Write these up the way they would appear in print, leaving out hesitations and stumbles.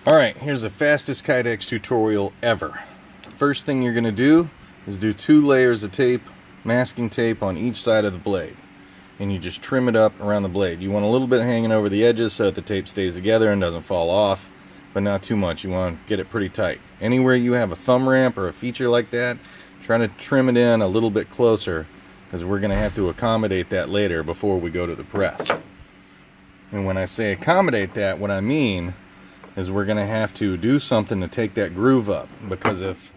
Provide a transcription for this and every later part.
Alright, here's the fastest Kydex tutorial ever. First thing you're going to do is do 2 layers of tape, masking tape on each side of the blade. And you just trim it up around the blade. You want a little bit hanging over the edges so that the tape stays together and doesn't fall off, but not too much. You want to get it pretty tight. Anywhere you have a thumb ramp or a feature like that, try to trim it in a little bit closer, because we're going to have to accommodate that later before we go to the press. And when I say accommodate that, what I mean is we're going to have to do something to take that groove up, because if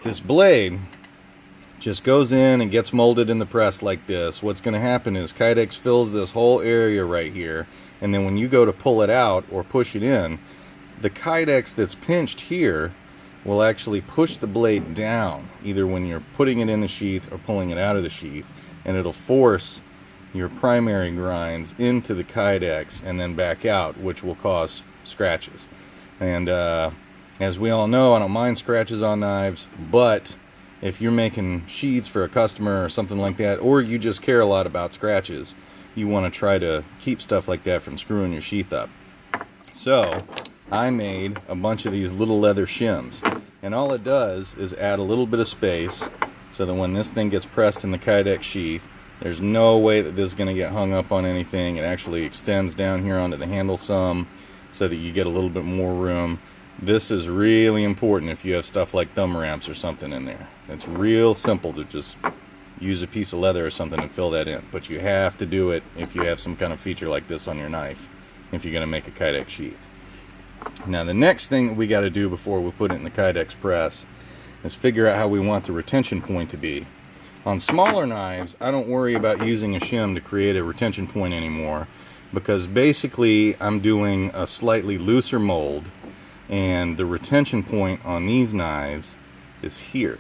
this blade just goes in and gets molded in the press like this, what's going to happen is Kydex fills this whole area right here, and then when you go to pull it out or push it in, the Kydex that's pinched here will actually push the blade down, either when you're putting it in the sheath or pulling it out of the sheath, and it'll force your primary grinds into the Kydex and then back out, which will cause scratches. And as we all know, I don't mind scratches on knives, but if you're making sheaths for a customer or something like that, or you just care a lot about scratches, you want to try to keep stuff like that from screwing your sheath up. So I made a bunch of these little leather shims, and all it does is add a little bit of space so that when this thing gets pressed in the Kydex sheath, there's no way that this is going to get hung up on anything. It actually extends down here onto the handle some, so that you get a little bit more room. This is really important if you have stuff like thumb ramps or something in there. It's real simple to just use a piece of leather or something and fill that in, but you have to do it if you have some kind of feature like this on your knife, if you're going to make a Kydex sheath. Now the next thing that we got to do before we put it in the Kydex press is figure out how we want the retention point to be. On smaller knives, I don't worry about using a shim to create a retention point anymore, because basically I'm doing a slightly looser mold, and the retention point on these knives is here,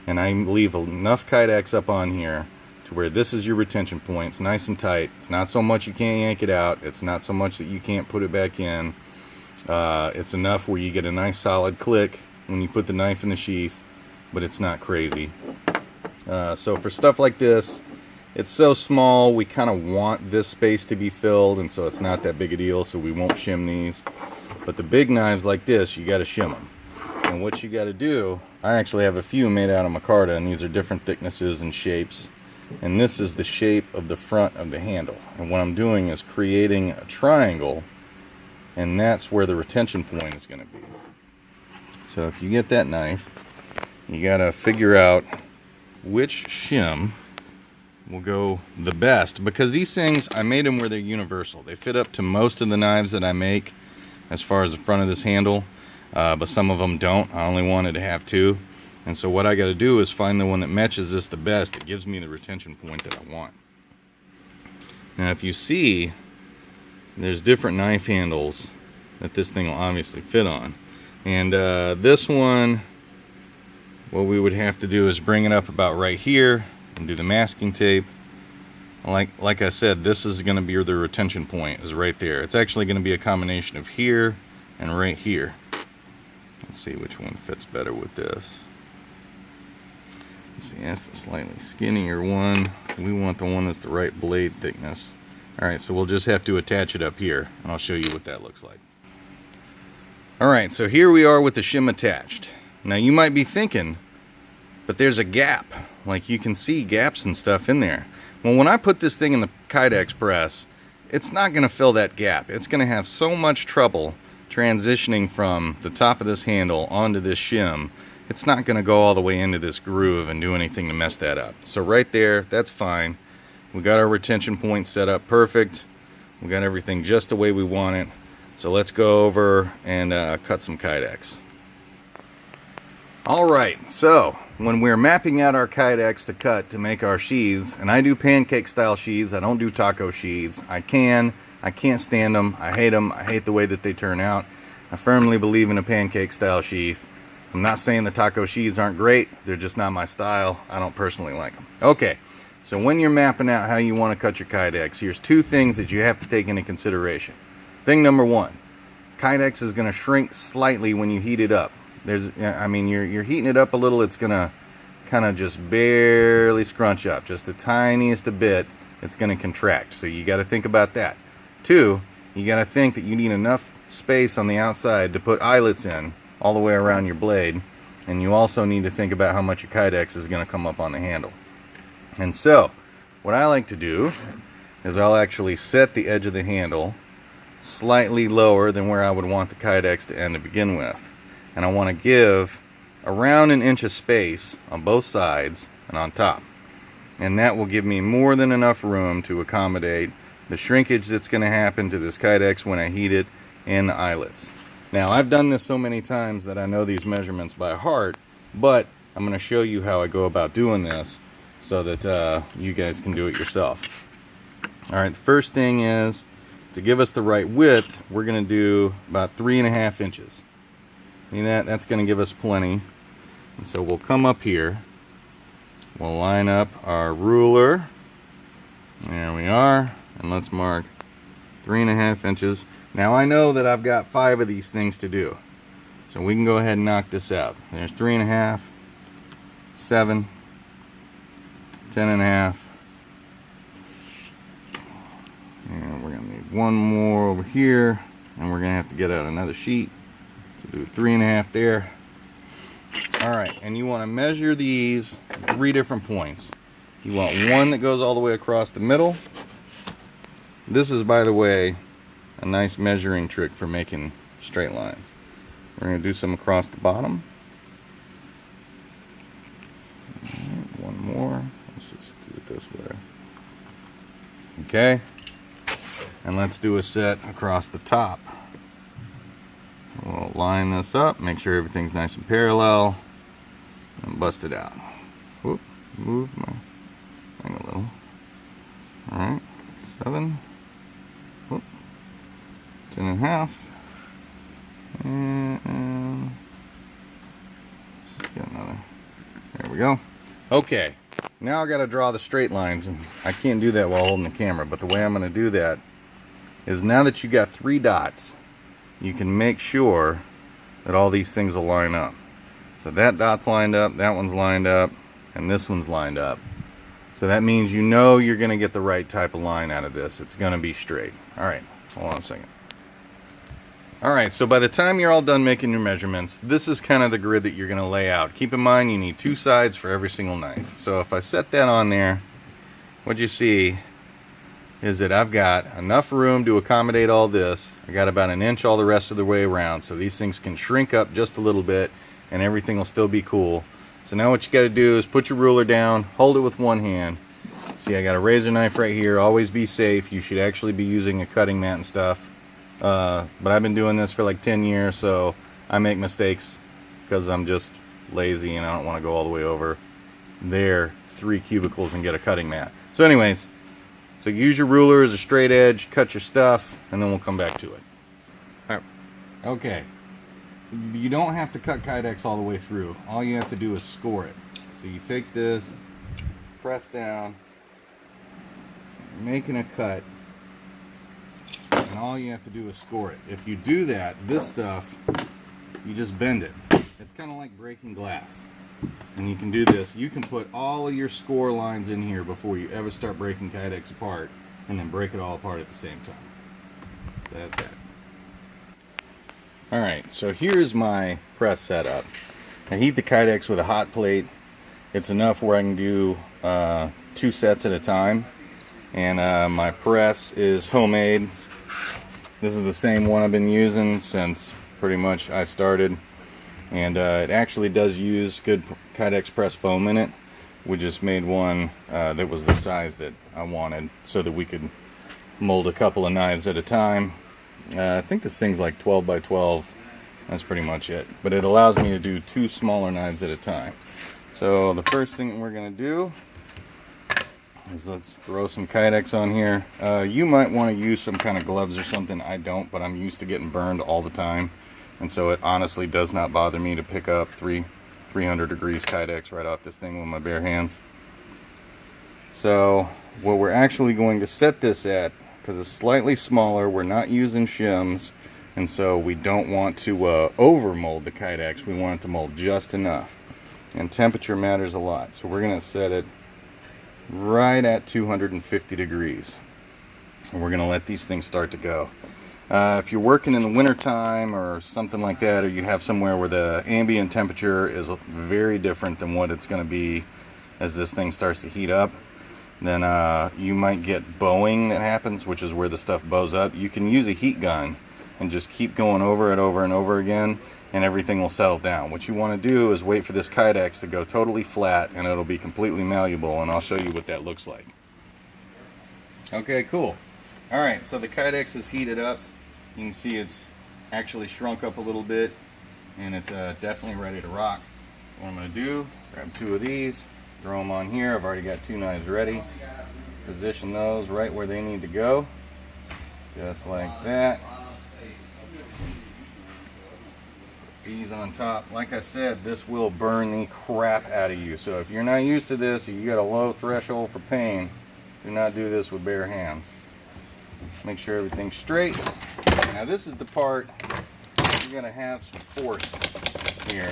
and I leave enough Kydex up on here to where this is your retention point. It's nice and tight. It's not so much you can't yank it out, it's not so much that you can't put it back in. It's enough where you get a nice solid click when you put the knife in the sheath, but it's not crazy. So for stuff like this, it's so small, we kind of want this space to be filled, and so it's not that big a deal, so we won't shim these. But the big knives like this, you got to shim them. And what you got to do, I actually have a few made out of micarta, and these are different thicknesses and shapes. And this is the shape of the front of the handle. And what I'm doing is creating a triangle, and that's where the retention point is going to be. So if you get that knife, you got to figure out which shim will go the best, because these things, I made them where they're universal. They fit up to most of the knives that I make as far as the front of this handle, but some of them don't. I only wanted to have 2, and so what I got to do is find the one that matches this the best, that gives me the retention point that I want. Now if you see, there's different knife handles that this thing will obviously fit on, and this one, what we would have to do is bring it up about right here and do the masking tape. Like I said, this is going to be the retention point, is right there. It's actually going to be a combination of here and right here. Let's see which one fits better with this. Let's see, that's the slightly skinnier one. We want the one that's the right blade thickness. Alright, so we'll just have to attach it up here, and I'll show you what that looks like. Alright, so here we are with the shim attached. Now you might be thinking, but there's a gap. Like, you can see gaps and stuff in there. Well, when I put this thing in the Kydex press, it's not going to fill that gap. It's going to have so much trouble transitioning from the top of this handle onto this shim. It's not going to go all the way into this groove and do anything to mess that up. So right there, that's fine. We got our retention point set up perfect. We got everything just the way we want it. So let's go over and cut some Kydex. Alright, so when we're mapping out our Kydex to cut to make our sheaths, and I do pancake style sheaths, I don't do taco sheaths. I can't stand them, I hate the way that they turn out. I firmly believe in a pancake style sheath. I'm not saying the taco sheaths aren't great, they're just not my style. I don't personally like them. Okay, so when you're mapping out how you want to cut your Kydex, here's 2 things that you have to take into consideration. Thing number 1, Kydex is going to shrink slightly when you heat it up. You're heating it up a little, it's gonna kind of just barely scrunch up, just the tiniest a bit. It's gonna contract, so you got to think about that. 2, you got to think that you need enough space on the outside to put eyelets in all the way around your blade, and you also need to think about how much your Kydex is going to come up on the handle. And so what I like to do is I'll actually set the edge of the handle slightly lower than where I would want the Kydex to end to begin with, and I want to give around 1 inch of space on both sides and on top, and that will give me more than enough room to accommodate the shrinkage that's going to happen to this Kydex when I heat it and the eyelets. Now, I've done this so many times that I know these measurements by heart, but I'm going to show you how I go about doing this so that you guys can do it yourself. Alright, the first thing is, to give us the right width, we're going to do about 3.5 inches. See that? That's going to give us plenty. And so we'll come up here, we'll line up our ruler, there we are, and let's mark 3.5 inches. Now I know that I've got 5 of these things to do, so we can go ahead and knock this out. There's 3.5, 7, 10.5, and we're going to need one more over here, and we're going to have to get out another sheet to do 3.5 there. Alright, and you want to measure these 3 different points. You want one that goes all the way across the middle. This is, by the way, a nice measuring trick for making straight lines. We're going to do some across the bottom. One more. Let's just do it this way. Okay. And let's do a set across the top. We'll line this up, make sure everything's nice and parallel, and bust it out. Whoop, move my thing a little. Alright, 7. 10.5, and let's get another. There we go. Okay, now I got to draw the straight lines, and I can't do that while holding the camera. But the way I'm going to do that is, now that you got 3 dots, you can make sure that all these things will line up. So that dot's lined up, that one's lined up, and this one's lined up. So that means you know you're going to get the right type of line out of this. It's going to be straight. All right, hold on a second. Alright, so by the time you're all done making your measurements, this is kind of the grid that you're going to lay out. Keep in mind you need 2 sides for every single knife. So if I set that on there, what you see is that I've got enough room to accommodate all this. I got about 1 inch all the rest of the way around, so these things can shrink up just a little bit and everything will still be cool. So now what you got to do is put your ruler down, hold it with one hand. See, I got a razor knife right here. Always be safe. You should actually be using a cutting mat and stuff. But I've been doing this for like 10 years, so I make mistakes because I'm just lazy and I don't want to go all the way over there 3 cubicles and get a cutting mat. So anyways, so use your ruler as a straight edge, cut your stuff, and then we'll come back to it. Alright. Okay. You don't have to cut Kydex all the way through. All you have to do is score it. So you take this, press down, making a cut, and all you have to do is score it. If you do that, this stuff, you just bend it. It's kind of like breaking glass. And you can do this. You can put all of your score lines in here before you ever start breaking Kydex apart, and then break it all apart at the same time. So that's that. Alright, so here's my press setup. I heat the Kydex with a hot plate. It's enough where I can do 2 sets at a time. And my press is homemade. This is the same one I've been using since pretty much I started. And it actually does use good Kydex press foam in it. We just made one that was the size that I wanted so that we could mold a couple of knives at a time. I think this thing's like 12 by 12. That's pretty much it. But it allows me to do 2 smaller knives at a time. So the first thing we're going to do is let's throw some Kydex on here. You might want to use some kind of gloves or something. I don't, but I'm used to getting burned all the time. And so it honestly does not bother me to pick up 300 degrees Kydex right off this thing with my bare hands. So what we're actually going to set this at, because it's slightly smaller, we're not using shims, and so we don't want to over mold the Kydex. We want it to mold just enough. And temperature matters a lot, so we're going to set it right at 250 degrees. And we're going to let these things start to go. If you're working in the winter time or something like that, or you have somewhere where the ambient temperature is very different than what it's going to be as this thing starts to heat up, then you might get bowing that happens, which is where the stuff bows up. You can use a heat gun and just keep going over it over and over again, and everything will settle down. What you want to do is wait for this Kydex to go totally flat, and it'll be completely malleable, and I'll show you what that looks like. Okay, cool. Alright, so the Kydex is heated up. You can see it's actually shrunk up a little bit, and it's definitely ready to rock. What I'm going to do, grab 2 of these, throw them on here. I've already got 2 knives ready. Position those right where they need to go, just like that. These on top. Like I said, this will burn the crap out of you. So if you're not used to this, or you got a low threshold for pain, do not do this with bare hands. Make sure everything's straight. Now this is the part you're going to have some force here,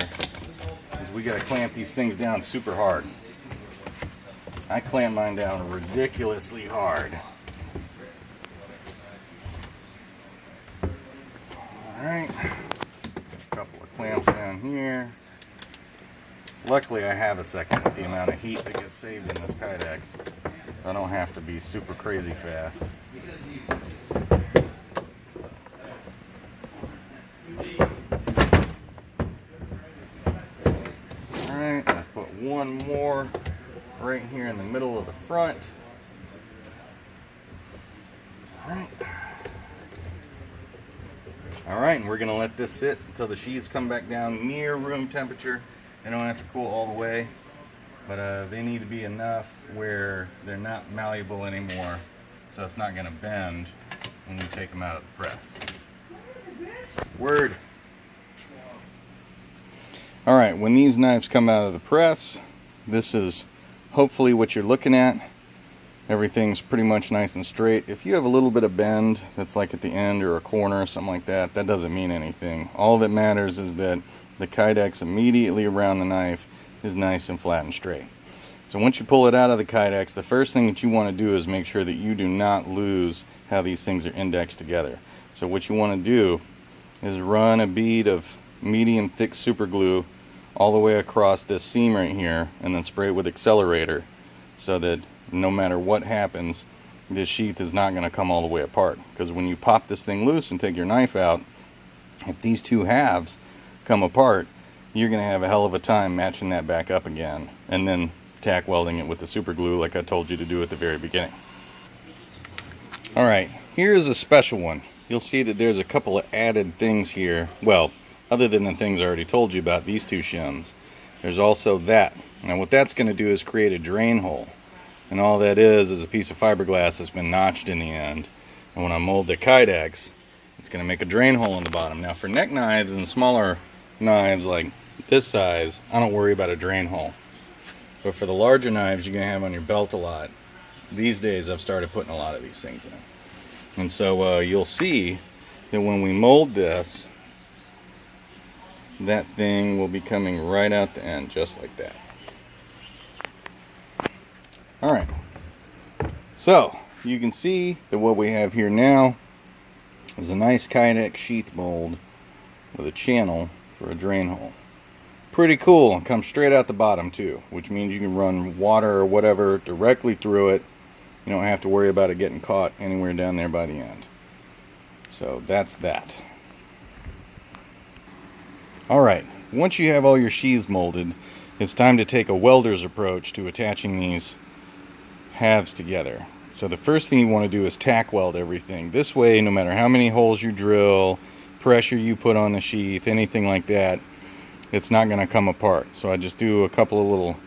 because we got to clamp these things down super hard. I clamp mine down ridiculously hard. Alright, a couple of clamps down here. Luckily I have a second with the amount of heat that gets saved in this Kydex, so I don't have to be super crazy fast. Alright, I put one more right here in the middle of the front. Alright, and we're going to let this sit until the sheaths come back down near room temperature. They don't have to cool all the way, but they need to be enough where they're not malleable anymore, so it's not going to bend when you take them out of the press. Word. Alright, when these knives come out of the press, this is hopefully what you're looking at. Everything's pretty much nice and straight. If you have a little bit of bend that's like at the end or a corner or something like that, that doesn't mean anything. All that matters is that the Kydex immediately around the knife is nice and flat and straight. So once you pull it out of the Kydex, the first thing that you want to do is make sure that you do not lose how these things are indexed together. So what you want to do is run a bead of medium thick super glue all the way across this seam right here, and then spray it with accelerator, so that no matter what happens, this sheath is not going to come all the way apart. Because when you pop this thing loose and take your knife out, if these two halves come apart, you're going to have a hell of a time matching that back up again, and then tack welding it with the super glue like I told you to do at the very beginning. Alright, here's a special one. You'll see that there's a couple of added things here. Well, other than the things I already told you about, these 2 shims. There's also that. Now what that's going to do is create a drain hole. And all that is a piece of fiberglass that's been notched in the end. And when I mold the Kydex, it's going to make a drain hole in the bottom. Now for neck knives and smaller knives like this size, I don't worry about a drain hole. But for the larger knives you're going to have on your belt a lot, these days I've started putting a lot of these things in. And so you'll see that when we mold this, that thing will be coming right out the end, just like that. Alright, so you can see that what we have here now is a nice Kydex sheath mold with a channel for a drain hole. Pretty cool. It comes straight out the bottom too, which means you can run water or whatever directly through it. You don't have to worry about it getting caught anywhere down there by the end. So that's that. Alright, once you have all your sheaths molded, it's time to take a welder's approach to attaching these halves together. So the first thing you want to do is tack weld everything. This way, no matter how many holes you drill, pressure you put on the sheath, anything like that, it's not going to come apart. So I just do a couple of little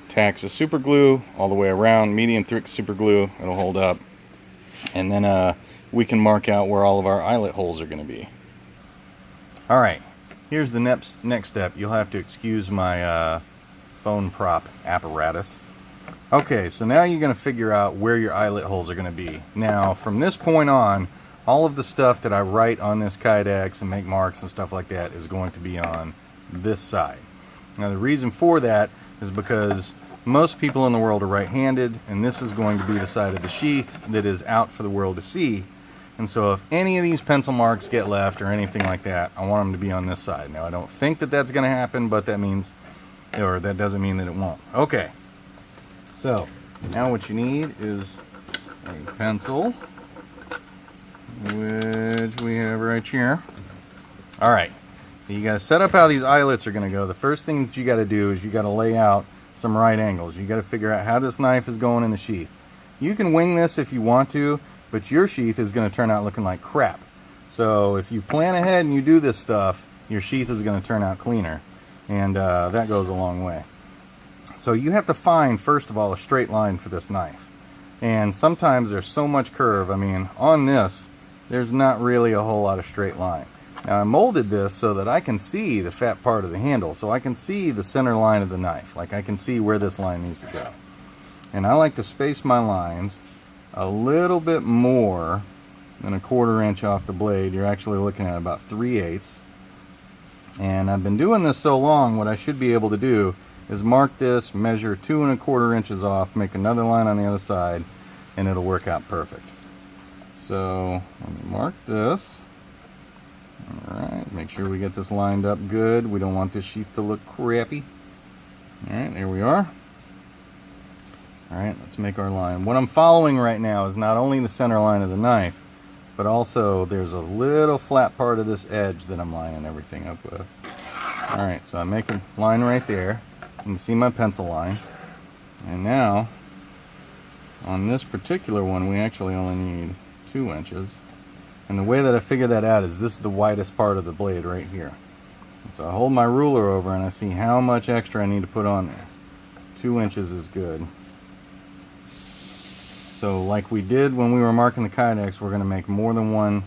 tacks of super glue all the way around, medium thick super glue, it'll hold up. And then we can mark out where all of our eyelet holes are going to be. Alright, here's the next step. You'll have to excuse my phone prop apparatus. Okay, so now you're going to figure out where your eyelet holes are going to be. Now, from this point on, all of the stuff that I write on this Kydex and make marks and stuff like that is going to be on this side. Now, the reason for that is because most people in the world are right-handed, and this is going to be the side of the sheath that is out for the world to see. And so if any of these pencil marks get left or anything like that, I want them to be on this side. Now I don't think that that's going to happen, but that means, or that doesn't mean that it won't. Okay, so now what you need is a pencil, which we have right here. All right, so you got to set up how these eyelets are going to go. The first thing that you got to do is you got to lay out some right angles. You got to figure out how this knife is going in the sheath. You can wing this if you want to, but your sheath is going to turn out looking like crap. So if you plan ahead and you do this stuff, your sheath is going to turn out cleaner, and that goes a long way. So you have to find, first of all, a straight line for this knife. And sometimes there's so much curve. I mean, on this, there's not really a whole lot of straight line. Now I molded this so that I can see the fat part of the handle, so I can see the center line of the knife. Like I can see where this line needs to go. And I like to space my lines a little bit more than a 1/4 inch off the blade. You're actually looking at about 3/8. And I've been doing this so long, what I should be able to do is mark this, measure 2 1/4 inches off, make another line on the other side, and it'll work out perfect. So let me mark this. Alright, make sure we get this lined up good. We don't want this sheath to look crappy. Alright, there we are. Alright, let's make our line. What I'm following right now is not only the center line of the knife, but also there's a little flat part of this edge that I'm lining everything up with. Alright, so I make a line right there. You can see my pencil line. And now, on this particular one, we actually only need 2 inches. And the way that I figure that out is this is the widest part of the blade right here. And so I hold my ruler over and I see how much extra I need to put on there. 2 inches is good. So like we did when we were marking the Kydex, we're going to make more than one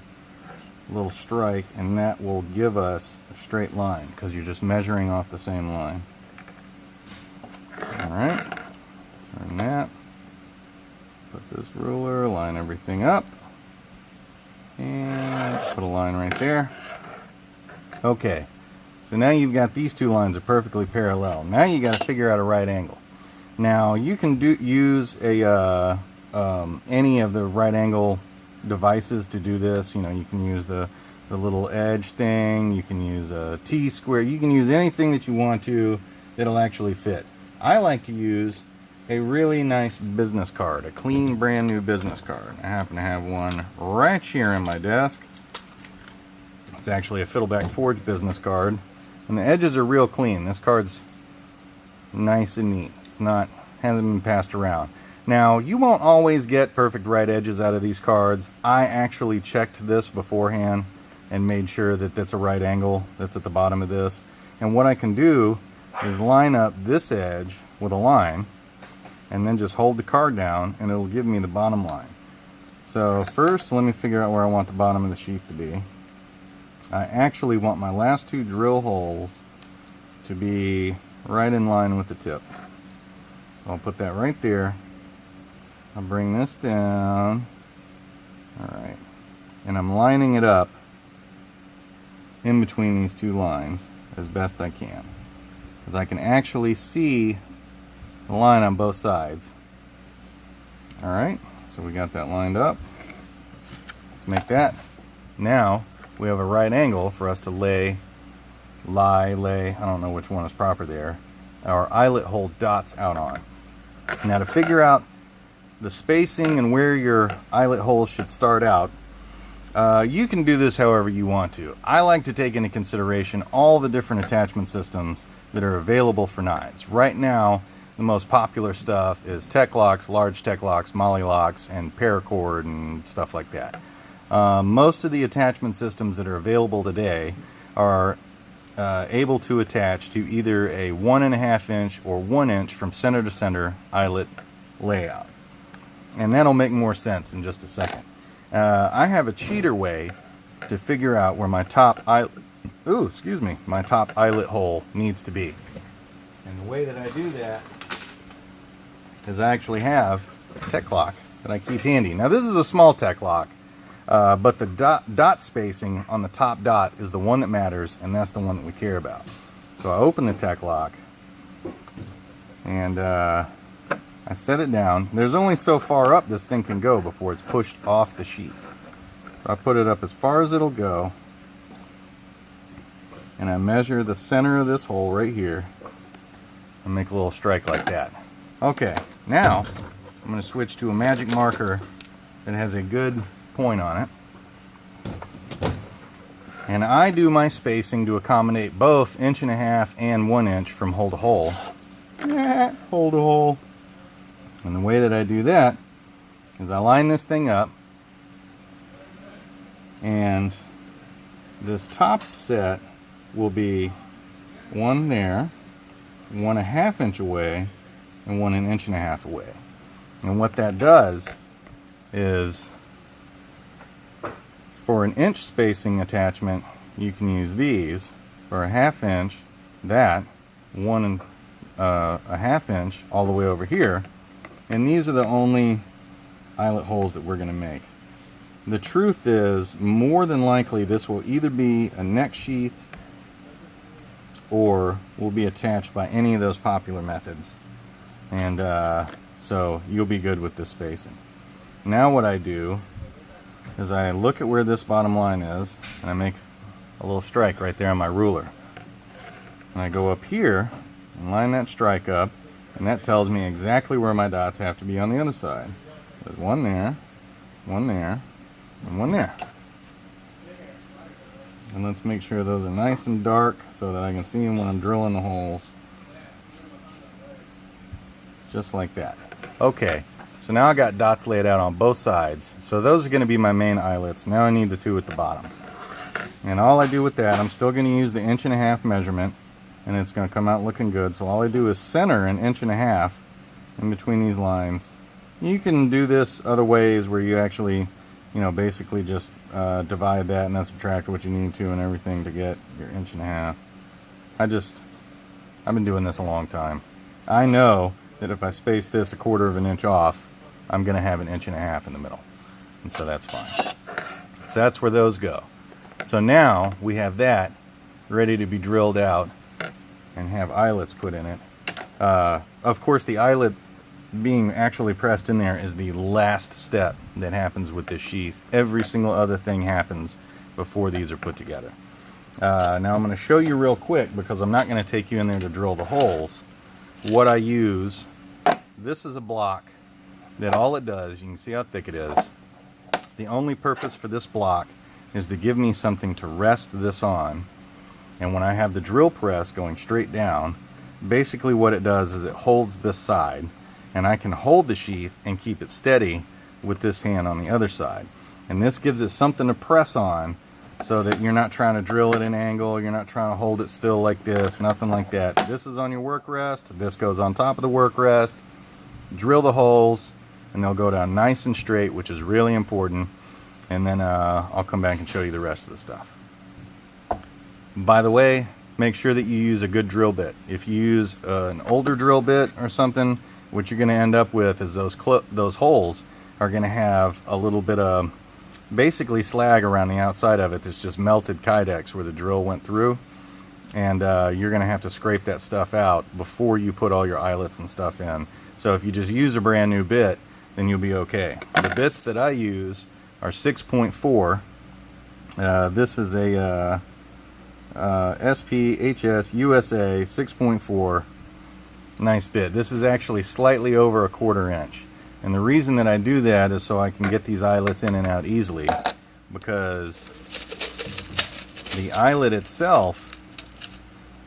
little strike, and that will give us a straight line because you're just measuring off the same line. Alright, turn that, put this ruler, line everything up, and put a line right there. Okay, so now you've got these two lines are perfectly parallel. Now you got to figure out a right angle. Now you can use a any of the right angle devices to do this. You know, you can use the little edge thing, you can use a T-square, you can use anything that you want to that'll actually fit. I like to use a really nice business card, a clean brand new business card. I happen to have one right here in my desk. It's actually a Fiddleback Forge business card, and the edges are real clean. This card's nice and neat. It's not, hasn't been passed around. Now, you won't always get perfect right edges out of these cards. I actually checked this beforehand and made sure that that's a right angle that's at the bottom of this. And what I can do is line up this edge with a line and then just hold the card down and it'll give me the bottom line. So first, let me figure out where I want the bottom of the sheath to be. I actually want my last two drill holes to be right in line with the tip. So I'll put that right there. I'll bring this down. Alright. And I'm lining it up in between these two lines as best I can, because I can actually see the line on both sides. Alright, so we got that lined up. Let's make that. Now we have a right angle for us to lay, I don't know which one is proper there, our eyelet hole dots out on. Now to figure out the spacing and where your eyelet holes should start out, you can do this however you want to. I like to take into consideration all the different attachment systems that are available for knives. Right now, the most popular stuff is tech locks, large tech locks, molly locks, and paracord and stuff like that. Most of the attachment systems that are available today are able to attach to either a 1.5 inch or 1 inch from center to center eyelet layout. And that'll make more sense in just a second. I have a cheater way to figure out where my top my top eyelet hole needs to be. And the way that I do that is I actually have a tech lock that I keep handy. Now this is a small tech lock, but the dot spacing on the top dot is the one that matters, and that's the one that we care about. So I open the tech lock and I set it down. There's only so far up this thing can go before it's pushed off the sheath. So I put it up as far as it'll go, and I measure the center of this hole right here and make a little strike like that. Okay, now I'm going to switch to a magic marker that has a good point on it. And I do my spacing to accommodate both 1.5 inches and 1 inch from hole to hole. Hole to hole. And the way that I do that is I line this thing up, and this top set will be one there, 1.5 inch away, and 1 1.5 inch away. And what that does is, for an inch spacing attachment, you can use these. For a 1/2 inch, that 1.5 inch all the way over here. And these are the only eyelet holes that we're going to make. The truth is, more than likely, this will either be a neck sheath or will be attached by any of those popular methods. And so you'll be good with this spacing. Now what I do is I look at where this bottom line is, and I make a little strike right there on my ruler. And I go up here and line that strike up, and that tells me exactly where my dots have to be on the other side. There's one there, one there, and one there. And let's make sure those are nice and dark so that I can see them when I'm drilling the holes. Just like that. Okay, so now I got dots laid out on both sides. So those are going to be my main eyelets. Now I need the two at the bottom. And all I do with that, I'm still going to use the 1.5 inch measurement, and it's going to come out looking good. So all I do is center an 1.5 inch in between these lines. You can do this other ways where you actually, you know, basically just divide that and then subtract what you need to and everything to get your 1.5 inch. I've been doing this a long time. I know that if I space this 1/4 inch off, I'm going to have 1.5 inches in the middle. And so that's fine. So that's where those go. So now we have that ready to be drilled out and have eyelets put in it. Of course, the eyelet being actually pressed in there is the last step that happens with this sheath. Every single other thing happens before these are put together. Now I'm going to show you real quick, because I'm not going to take you in there to drill the holes, what I use. This is a block that all it does, you can see how thick it is. The only purpose for this block is to give me something to rest this on. And when I have the drill press going straight down, basically what it does is it holds this side, and I can hold the sheath and keep it steady with this hand on the other side. And this gives it something to press on, so that you're not trying to drill at an angle, you're not trying to hold it still like this, nothing like that. This is on your work rest, this goes on top of the work rest. Drill the holes, and they'll go down nice and straight, which is really important. And then I'll come back and show you the rest of the stuff. By the way, make sure that you use a good drill bit. If you use an older drill bit or something, what you're going to end up with is those holes are going to have a little bit of basically slag around the outside of it that's just melted Kydex where the drill went through. And you're going to have to scrape that stuff out before you put all your eyelets and stuff in. So if you just use a brand new bit, then you'll be okay. The bits that I use are 6.4. This is a SPHS USA 6.4. Nice bit. This is actually slightly over 1/4 inch. And the reason that I do that is so I can get these eyelets in and out easily, because the eyelet itself,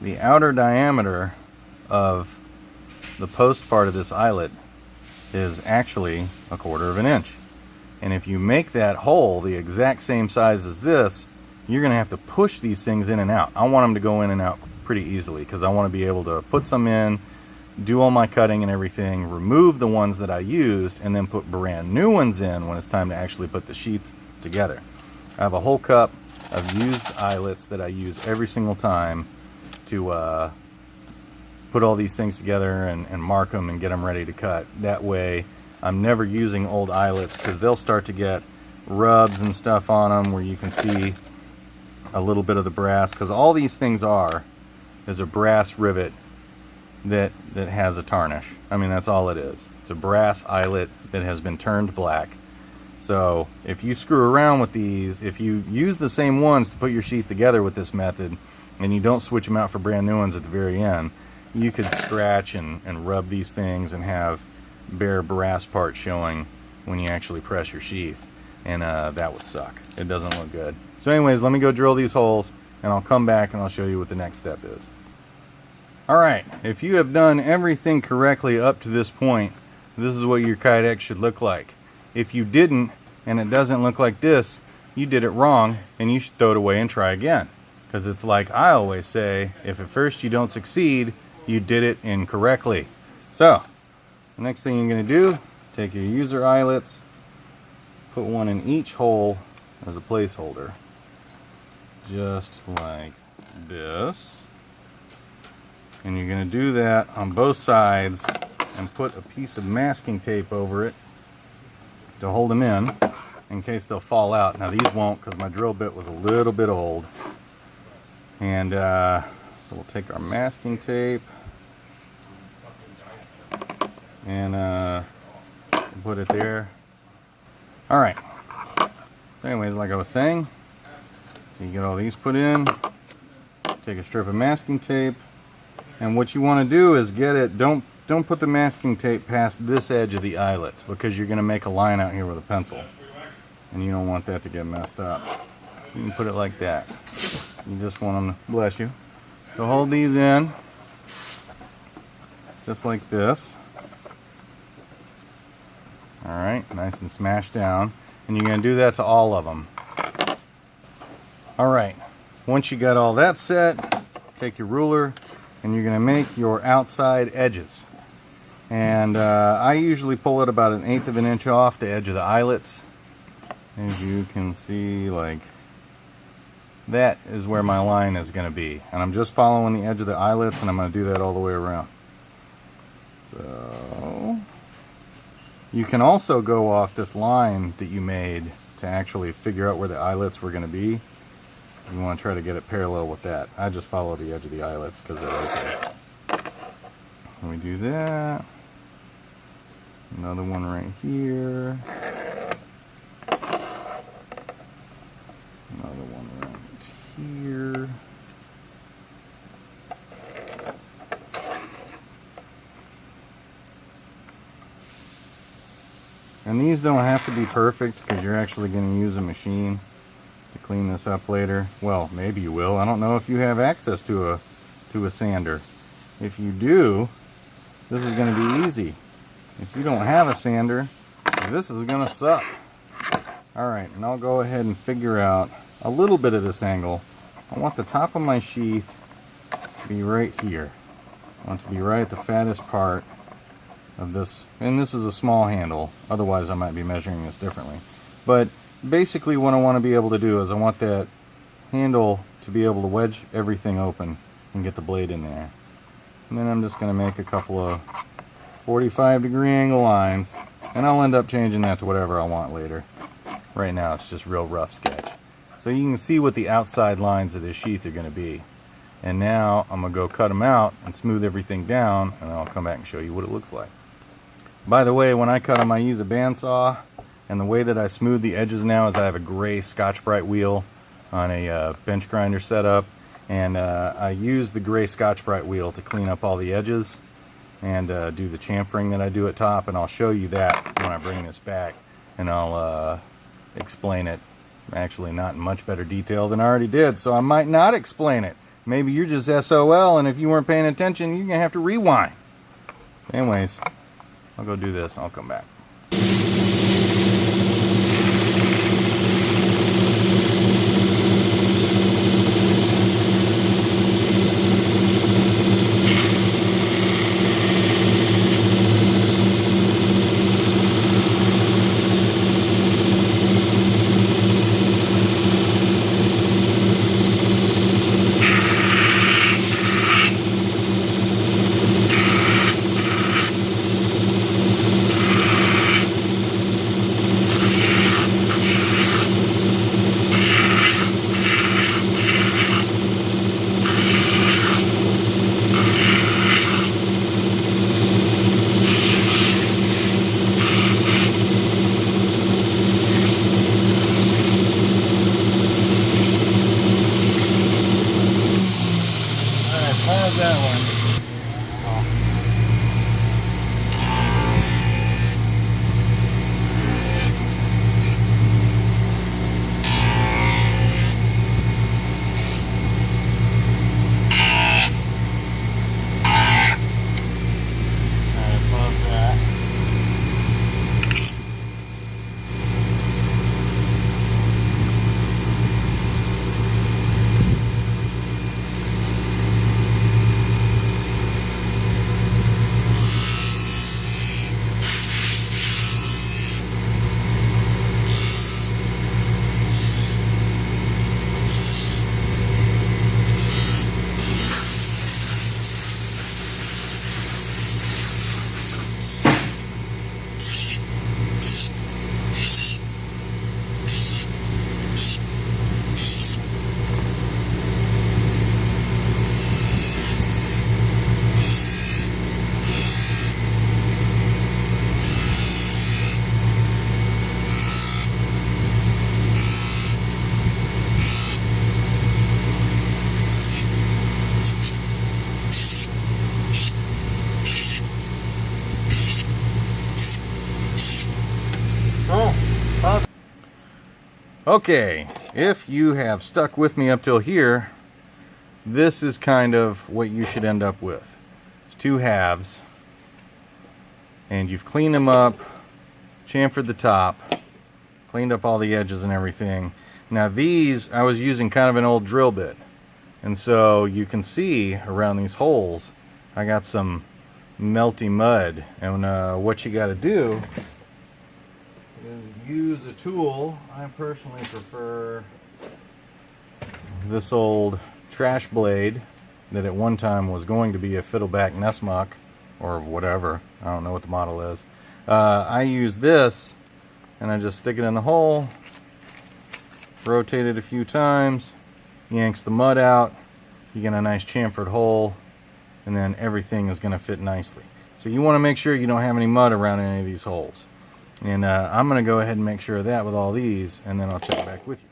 the outer diameter of the post part of this eyelet is actually 1/4 inch. And if you make that hole the exact same size as this, you're going to have to push these things in and out. I want them to go in and out pretty easily, because I want to be able to put some in, do all my cutting and everything, remove the ones that I used, and then put brand new ones in when it's time to actually put the sheath together. I have a whole cup of used eyelets that I use every single time to put all these things together and mark them and get them ready to cut. That way I'm never using old eyelets, because they'll start to get rubs and stuff on them where you can see a little bit of the brass, because all these things is a brass rivet that has a tarnish. I mean, that's all it is. It's a brass eyelet that has been turned black, So if you screw around with these, if you use the same ones to put your sheath together with this method, and you don't switch them out for brand new ones at the very end, you could scratch and rub these things and have bare brass parts showing when you actually press your sheath, and that would suck. It doesn't look good. So anyways, let me go drill these holes, and I'll come back and I'll show you what the next step is. Alright, if you have done everything correctly up to this point, this is what your Kydex should look like. If you didn't, and it doesn't look like this, you did it wrong, and you should throw it away and try again. Because it's like I always say, if at first you don't succeed, you did it incorrectly. So, the next thing you're going to do, take your user eyelets, put one in each hole as a placeholder. Just like this. And you're going to do that on both sides and put a piece of masking tape over it to hold them in case they'll fall out. Now these won't, because my drill bit was a little bit old. And so we'll take our masking tape and put it there. Alright. So anyways, like I was saying, so you get all these put in, take a strip of masking tape, and what you want to do is get it, don't put the masking tape past this edge of the eyelets, because you're going to make a line out here with a pencil, and you don't want that to get messed up. You can put it like that. You just want them to, bless you, to hold these in just like this. Alright, nice and smashed down, and you're going to do that to all of them. Alright, once you got all that set, take your ruler and you're going to make your outside edges. And I usually pull it about 1/8 of an inch off the edge of the eyelets. As you can see, like, that is where my line is going to be. And I'm just following the edge of the eyelets, and I'm going to do that all the way around. So you can also go off this line that you made to actually figure out where the eyelets were going to be. You want to try to get it parallel with that. I just follow the edge of the eyelets because they're right there. We do that. Another one right here. Another one right here. And these don't have to be perfect because you're actually going to use a machine to clean this up later. Well, maybe you will. I don't know if you have access to a sander. If you do, this is going to be easy. If you don't have a sander, this is going to suck. Alright, and I'll go ahead and figure out a little bit of this angle. I want the top of my sheath to be right here. I want it to be right at the fattest part of this. And this is a small handle. Otherwise, I might be measuring this differently. But basically what I want to be able to do is I want that handle to be able to wedge everything open and get the blade in there. And then I'm just going to make a couple of 45-degree angle lines, and I'll end up changing that to whatever I want later. Right now it's just real rough sketch. So you can see what the outside lines of this sheath are going to be. And now I'm going to go cut them out and smooth everything down, and I'll come back and show you what it looks like. By the way, when I cut them, I use a bandsaw. And the way that I smooth the edges now is I have a gray Scotch-Brite wheel on a bench grinder setup, and I use the gray Scotch-Brite wheel to clean up all the edges and do the chamfering that I do at top, and I'll show you that when I bring this back, and I'll explain it actually not in much better detail than I already did, so I might not explain it. Maybe you're just SOL, and if you weren't paying attention, you're going to have to rewind. Anyways, I'll go do this and I'll come back. that one. Okay, if you have stuck with me up till here, this is kind of what you should end up with. It's two halves, and you've cleaned them up, chamfered the top, cleaned up all the edges and everything. Now these, I was using kind of an old drill bit, and so you can see around these holes, I got some melty mud, and what you got to do is use a tool. I personally prefer this old trash blade that at one time was going to be a fiddleback Nessmuck or whatever. I don't know what the model is. I use this and I just stick it in the hole, rotate it a few times, yanks the mud out, you get a nice chamfered hole, and then everything is going to fit nicely. So you want to make sure you don't have any mud around any of these holes. And I'm going to go ahead and make sure of that with all these, and then I'll check back with you.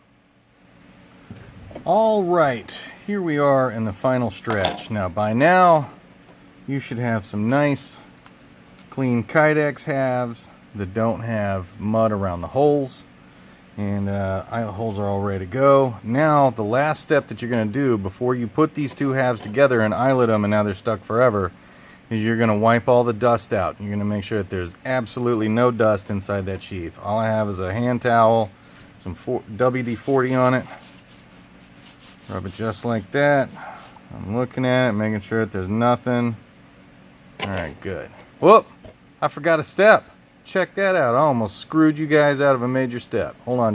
Alright, here we are in the final stretch. Now by now, you should have some nice clean Kydex halves that don't have mud around the holes. And the holes are all ready to go. Now the last step that you're going to do before you put these two halves together and eyelet them and now they're stuck forever is you're going to wipe all the dust out. You're going to make sure that there's absolutely no dust inside that sheath. All I have is a hand towel, some WD-40 on it. Rub it just like that. I'm looking at it, making sure that there's nothing. Alright, good. Whoop! I forgot a step. Check that out. I almost screwed you guys out of a major step. Hold on.